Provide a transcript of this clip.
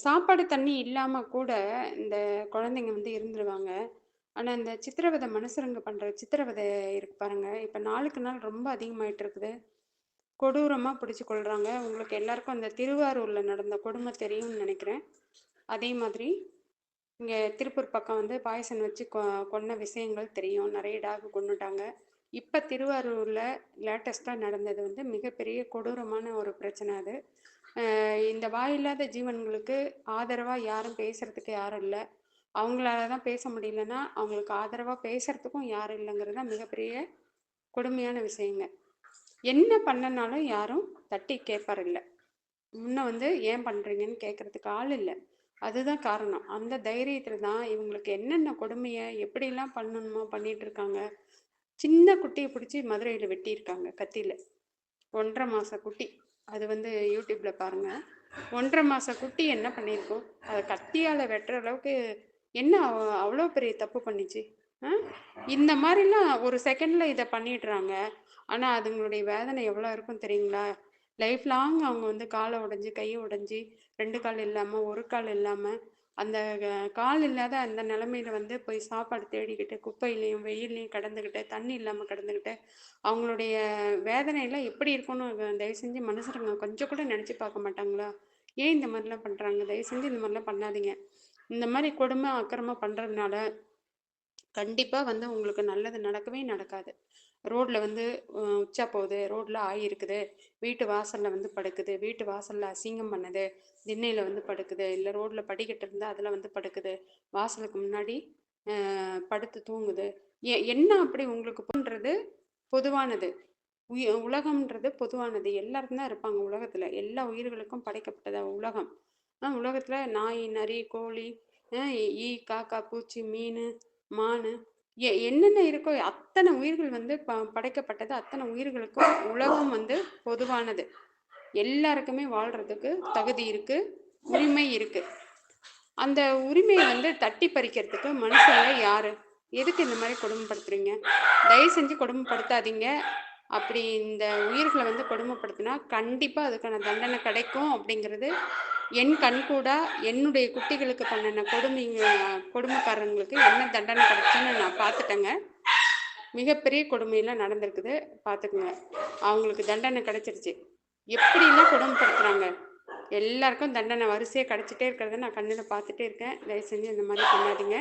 சாப்பாடு, தண்ணி இல்லாம கூட இந்த குழந்தைங்க வந்து இருந்துருவாங்க. ஆனா, இந்த சித்திரவதை மனுஷருங்க பண்ற சித்திரவதை இருக்கு பாருங்க, இப்ப நாளுக்கு நாள் ரொம்ப அதிகமாயிட்டு இருக்குது. கொடூரமா பிடிச்சு கொல்றாங்க. உங்களுக்கு எல்லாருக்கும் அந்த திருவாரூர்ல நடந்த கொடுமை தெரியும்னு நெனைக்கிறேன். அதே மாதிரி இங்க திருப்பூர் பக்கம் வந்து பாய்சன் வச்சு கொன்ன விஷயங்கள் தெரியும். நெறைய டாக் கொன்னுட்டாங்க. இப்ப திருவாரூர்ல லேட்டஸ்ட்டா நடந்தது வந்து மிகப்பெரிய கொடூரமான ஒரு பிரச்சனை அது. இந்த வாயில்லாத ஜீவன்களுக்கு ஆதரவா யாரும் பேசுறதுக்கு யாரும் இல்ல. அவங்களால தான் பேச முடியலன்னா, அவங்களுக்கு ஆதரவா பேசுறதுக்கும் யாரும் இல்லங்கிறது தான் மிகப்பெரிய கொடுமையான விஷயங்க. என்ன பண்ணனாலும் யாரும் தட்டி கேட்பாரில்ல. முன்ன வந்து ஏன் பண்றீங்கன்னு கேட்கறதுக்கு ஆள் இல்ல. அதுதான் காரணம். அந்த தைரியத்துல தான் இவங்களுக்கு என்னென்ன கொடுமைய எப்படிலாம் பண்ணணுமோ பண்ணிட்டு இருக்காங்க. சின்ன குட்டிய புடிச்சு மதுரையில வெட்டியிருக்காங்க கத்தியில. 1 1/2 மாச குட்டி. அது வந்து யூடியூப்ல பாருங்க. 1 1/2 மாச குட்டி என்ன பண்ணியிருக்கும்? அத கத்தியால வெட்டுற அளவுக்கு என்ன அவ்வளோ பெரிய தப்பு பண்ணுச்சு? அ? இந்த மாரிலாம் ஒரு செகண்ட்ல இத பண்ணிடுறாங்க. ஆனா, அதுங்களுடைய வேதனை எவ்வளோ இருக்கும் தெரியுங்களா? லைஃப் லாங் அவங்க வந்து கால உடைஞ்சு, கைய உடைஞ்சு, 2 கால் இல்லாம, 1 கால் இல்லாம, அந்த கால் இல்லாத அந்த நிலைமையில வந்து போய் சாப்பாடு தேடிக்கிட்டு, குப்பையிலயும், வெயில்லயும் கடந்துகிட்டு, தண்ணி இல்லாம கடந்துகிட்டு, அவங்களுடைய வேதனைலாம் எப்படி இருக்கும்னு தயவு செஞ்சு மனுஷருங்க கொஞ்சம் கூட நெனச்சு பார்க்க மாட்டாங்களா? ஏன் இந்த மாரிலாம் பண்றாங்க? தயவு செஞ்சு இந்த மாரிலாம் பண்ணாதீங்க. இந்த மாரி கொடுமை, அக்கிரமம் பண்றதுனால, கண்டிப்பா வந்து உங்களுக்கு நல்லது நடக்கவே நடக்காது. ரோட்ல வந்து உச்சா போகுது, ரோட்ல ஆயி இருக்குது, வீட்டு வாசல்ல வந்து படுக்குது, வீட்டு வாசல்ல அசிங்கம் பண்ணுது, திண்ணையில வந்து படுக்குது, இல்ல ரோட்ல படிக்கட்டு இருந்தா அதுல வந்து படுக்குது, வாசலுக்கு முன்னாடி படுத்து தூங்குது. என்ன அப்படி உங்களுக்கு பண்றது பொதுவானது. உலகம்ன்றது பொதுவானது. எல்லாருக்கும் தான் இருப்பாங்க உலகத்துல. எல்லா உயிர்களுக்கும் படைக்கப்பட்டது உலகம். உலகத்துல நாய், நரி, கோழி, ஈ, காக்கா, பூச்சி, மீனு, மானு என்னென்ன இருக்கோ அத்தனை உயிர்கள் வந்து படைக்கப்பட்டது. அத்தனை உயிர்களுக்கும் உலகம் வந்து பொதுவானது. எல்லாருக்குமே வாழ்றதுக்கு தகுதி இருக்கு, உரிமை இருக்கு. அந்த உரிமைய வந்து தட்டி பறிக்கிறதுக்கு மனுஷங்க யாரு? எதுக்கு இந்த மாரி கொடுமைப்படுத்துறீங்க? தயவு செஞ்சு கொடுமைப்படுத்தாதீங்க. அப்படி இந்த உயிர்கள வந்து கொடுமைப்படுத்தினா, கண்டிப்பா அதுக்கான தண்டனை கிடைக்கும் அப்படிங்கிறது என் கண்கூடா என்னுடைய குட்டிகளுக்கு பண்ணுன கொடுமைக்காரங்களுக்கு என்ன தண்டனை கிடைச்சுன்னு நான் பார்த்துட்டேங்க. மிகப்பெரிய கொடுமைலாம் நடந்திருக்குது. பார்த்துக்குங்க. அவங்களுக்கு தண்டனை கிடைச்சிருச்சு. எப்படிலாம் கொடுமைப்படுத்துறாங்க. எல்லாருக்கும் தண்டனை வரிசையா கிடைச்சிட்டே இருக்கிறத நான் கண்ணுல பார்த்துட்டே இருக்கேன். தயவு செஞ்சு இந்த மாரி பண்ணாதீங்க.